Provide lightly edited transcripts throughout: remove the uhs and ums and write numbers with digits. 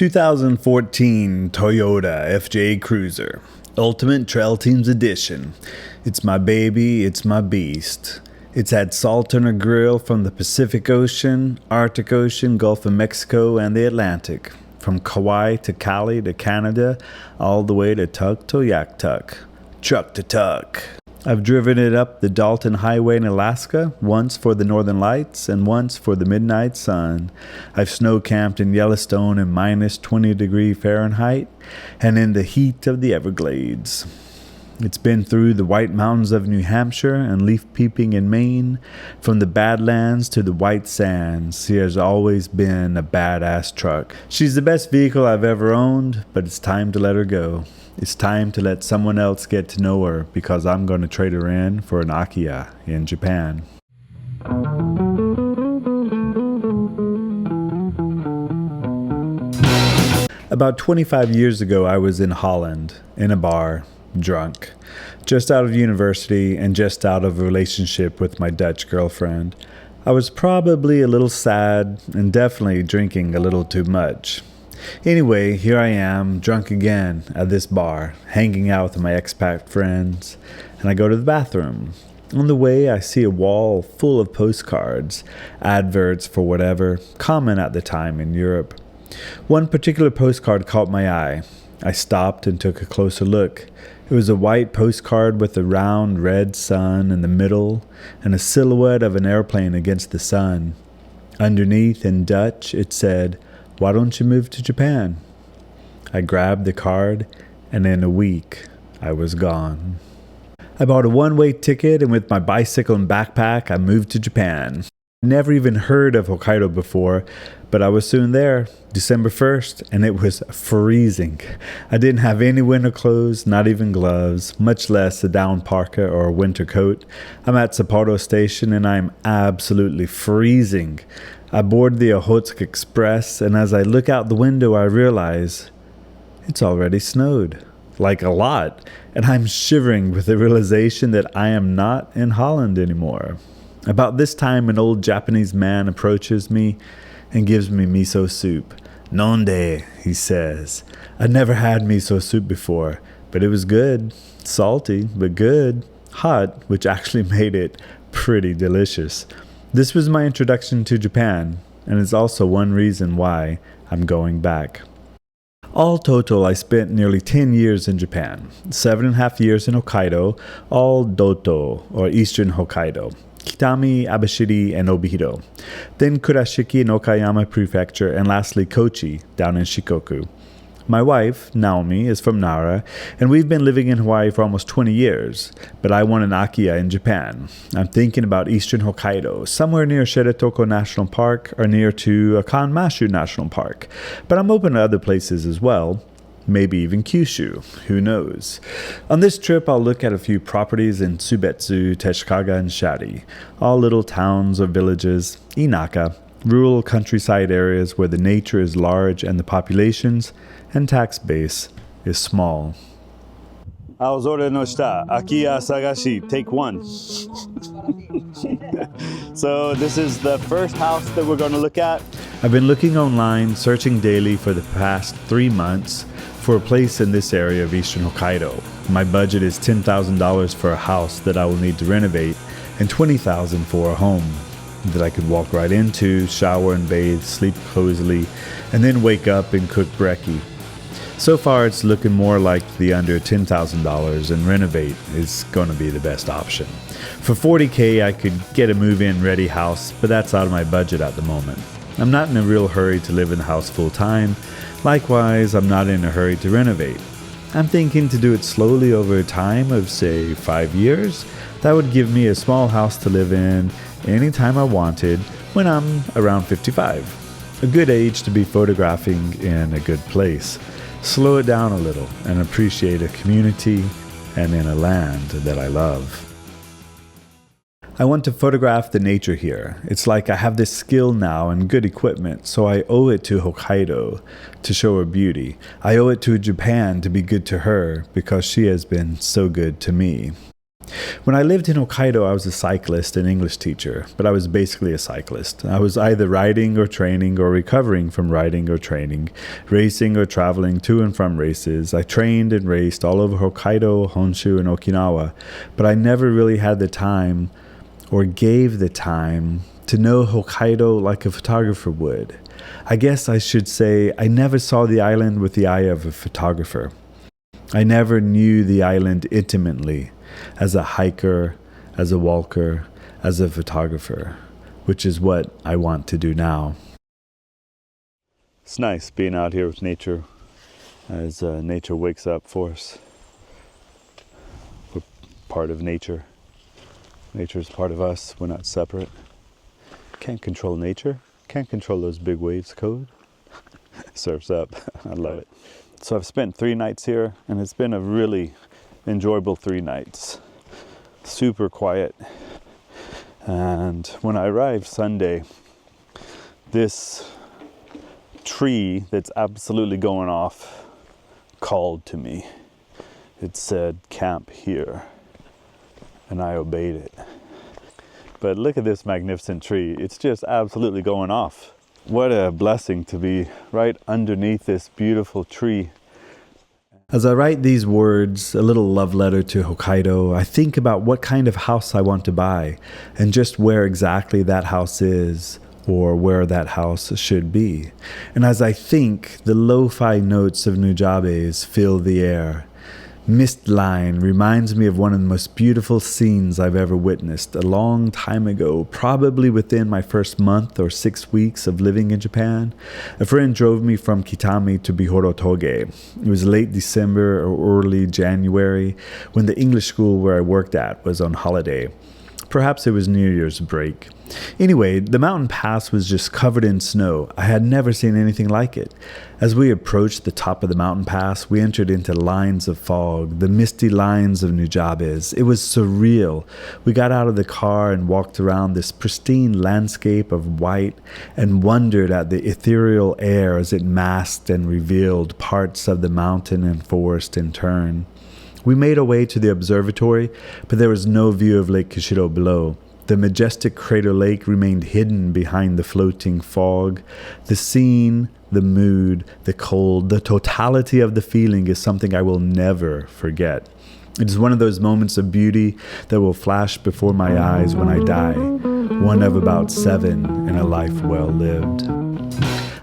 2014 Toyota FJ Cruiser, Ultimate Trail Teams Edition. It's my baby, it's my beast. It's had salt on a grill from the Pacific Ocean, Arctic Ocean, Gulf of Mexico, and the Atlantic. From Kauai to Cali to Canada, all the way to Tuktoyaktuk. Truck to tuck. I've driven it up the Dalton Highway in Alaska, once for the Northern Lights and once for the midnight sun. I've snow camped in Yellowstone in minus 20 Fahrenheit and in the heat of the Everglades. It's been through the White Mountains of New Hampshire and leaf peeping in Maine. From the Badlands to the White Sands, she has always been a badass truck. She's the best vehicle I've ever owned, but it's time to let her go. It's time to let someone else get to know her because I'm going to trade her in for an Akiya in Japan. About 25 years ago, I was in Holland, in a bar, drunk, just out of university and just out of a relationship with my Dutch girlfriend. I was probably a little sad and definitely drinking a little too much. Anyway, here I am, drunk again at this bar, hanging out with my expat friends, and I go to the bathroom. On the way, I see a wall full of postcards, adverts for whatever, common at the time in Europe. One particular postcard caught my eye. I stopped and took a closer look. It was a white postcard with a round red sun in the middle and a silhouette of an airplane against the sun. Underneath, in Dutch, it said, "Why don't you move to Japan?" I grabbed the card, and in a week, I was gone. I bought a one-way ticket, and with my bicycle and backpack, I moved to Japan. Never even heard of Hokkaido before, but I was soon there, December 1st, and it was freezing. I didn't have any winter clothes, not even gloves, much less a down parka or a winter coat. I'm at Sapporo Station, and I'm absolutely freezing. I board the Ohotsk Express, and as I look out the window, I realize it's already snowed. Like a lot. And I'm shivering with the realization that I am not in Holland anymore. About this time, an old Japanese man approaches me and gives me miso soup. "Nonde," he says. I'd never had miso soup before, but it was good. Salty, but good. Hot, which actually made it pretty delicious. This was my introduction to Japan, and it's also one reason why I'm going back. All total, I spent nearly 10 years in Japan, 7.5 years in Hokkaido, all Doto, or Eastern Hokkaido, Kitami, Abashiri, and Obihiro, then Kurashiki in Okayama Prefecture, and lastly Kochi, down in Shikoku. My wife, Naomi, is from Nara, and we've been living in Hawaii for almost 20 years, but I want an Akiya in Japan. I'm thinking about Eastern Hokkaido, somewhere near Shiratoko National Park or near to Akan-Mashu National Park, but I'm open to other places as well, maybe even Kyushu, who knows. On this trip, I'll look at a few properties in Tsubetsu, Teshikaga, and Shari, all little towns or villages, inaka, rural countryside areas where the nature is large and the populations and tax base is small. Aozore no shita, Akiya Sagashi, take one. So this is the first house that we're going to look at. I've been looking online, searching daily for the past 3 months for a place in this area of Eastern Hokkaido. My budget is $10,000 for a house that I will need to renovate and $20,000 for a home that I could walk right into, shower and bathe, sleep cozily, and then wake up and cook brekkie. So far, it's looking more like the under $10,000, and renovate is going to be the best option. For $40K, I could get a move-in ready house, but that's out of my budget at the moment. I'm not in a real hurry to live in the house full-time. Likewise, I'm not in a hurry to renovate. I'm thinking to do it slowly over a time of, say, 5 years. That would give me a small house to live in anytime I wanted when I'm around 55. A good age to be photographing in a good place. Slow it down a little and appreciate a community and in a land that I love. I want to photograph the nature here. It's like I have this skill now and good equipment, so I owe it to Hokkaido to show her beauty. I owe it to Japan to be good to her because she has been so good to me. When I lived in Hokkaido, I was a cyclist and English teacher, but I was basically a cyclist. I was either riding or training or recovering from riding or training, racing or traveling to and from races. I trained and raced all over Hokkaido, Honshu, and Okinawa, but I never really had the time or gave the time to know Hokkaido like a photographer would. I guess I should say I never saw the island with the eye of a photographer. I never knew the island intimately, as a hiker, as a walker, as a photographer, which is what I want to do now. It's nice being out here with nature as nature wakes up for us. We're part of nature. Nature's part of us. We're not separate. Can't control nature. Can't control those big waves code. Surf's up. I love it. So I've spent 3 nights here, and it's been a really enjoyable 3 nights. Super quiet. And when I arrived Sunday, this tree that's absolutely going off called to me. It said, "Camp here." And I obeyed it. But look at this magnificent tree. It's just absolutely going off. What a blessing to be right underneath this beautiful tree. As I write these words, a little love letter to Hokkaido, I think about what kind of house I want to buy and just where exactly that house is or where that house should be. And as I think, the lo-fi notes of Nujabes fill the air. Mist Line reminds me of one of the most beautiful scenes I've ever witnessed a long time ago, probably within my first month or 6 weeks of living in Japan. A friend drove me from Kitami to Bihorotoge. It was late December or early January when the English school where I worked at was on holiday. Perhaps it was New Year's break. Anyway, the mountain pass was just covered in snow. I had never seen anything like it. As we approached the top of the mountain pass, we entered into lines of fog, the misty lines of Nujabes. It was surreal. We got out of the car and walked around this pristine landscape of white and wondered at the ethereal air as it masked and revealed parts of the mountain and forest in turn. We made our way to the observatory, but there was no view of Lake Kushiro below. The majestic Crater Lake remained hidden behind the floating fog. The scene, the mood, the cold, the totality of the feeling is something I will never forget. It is one of those moments of beauty that will flash before my eyes when I die, one of about 7 in a life well lived.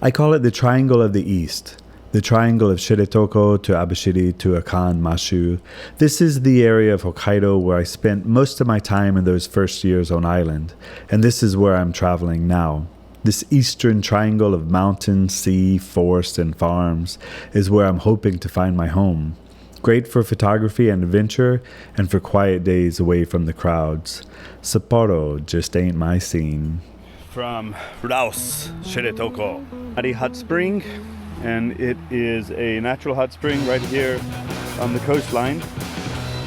I call it the Triangle of the East. The triangle of Shiretoko to Abashiri to Akan-Mashu. This is the area of Hokkaido where I spent most of my time in those first years on island, and this is where I'm traveling now. This eastern triangle of mountain, sea, forest, and farms is where I'm hoping to find my home. Great for photography and adventure, and for quiet days away from the crowds. Sapporo just ain't my scene. From Rouse, Shiretoko. Aidomari Hot Spring. And it is a natural hot spring right here on the coastline.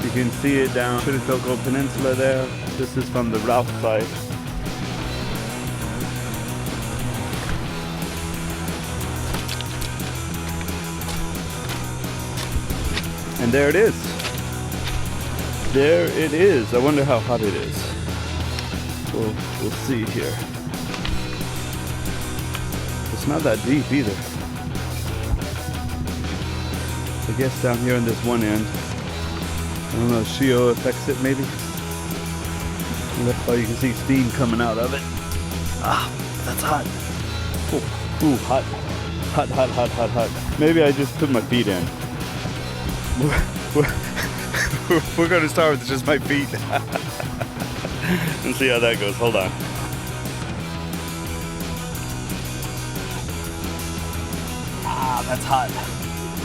You can see it down Shiretoko Peninsula there. This is from the Ralph side. And there it is. There it is. I wonder how hot it is. We'll see here. It's not that deep either. I guess down here on this one end, I don't know, Shio affects it maybe. Oh, you can see steam coming out of it. Ah, that's hot. Ooh, hot. Hot, hot, hot, hot, hot. Maybe I just put my feet in. We're going to start with just my feet. And see how that goes. Hold on. Ah, that's hot.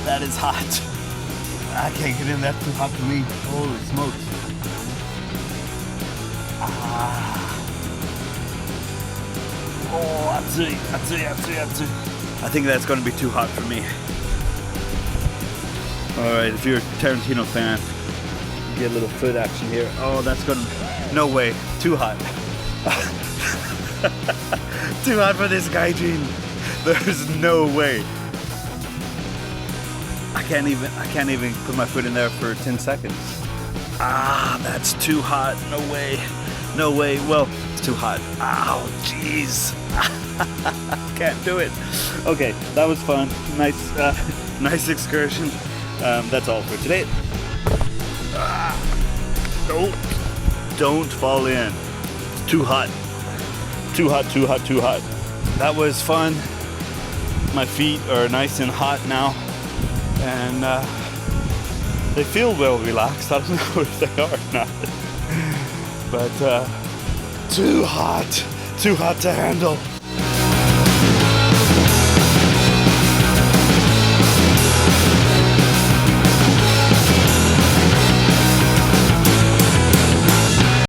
That is hot. I can't get in. That's too hot for me. Holy smokes. Oh, atsui, atsui, atsui, atsui. I think that's going to be too hot for me. Alright, if you're a Tarantino fan, get a little foot action here. Oh, that's going to... No way. Too hot. Too hot for this gaijin. There's no way. I can't even put my foot in there for 10 seconds. Ah, that's too hot. No way. No way. Well, it's too hot. Ow, jeez. Can't do it. Okay, that was fun. Nice excursion. That's all for today. Don't fall in. It's too hot. Too hot, too hot, too hot. That was fun. My feet are nice and hot now. And they feel well relaxed. I don't know if they are or not. But too hot to handle.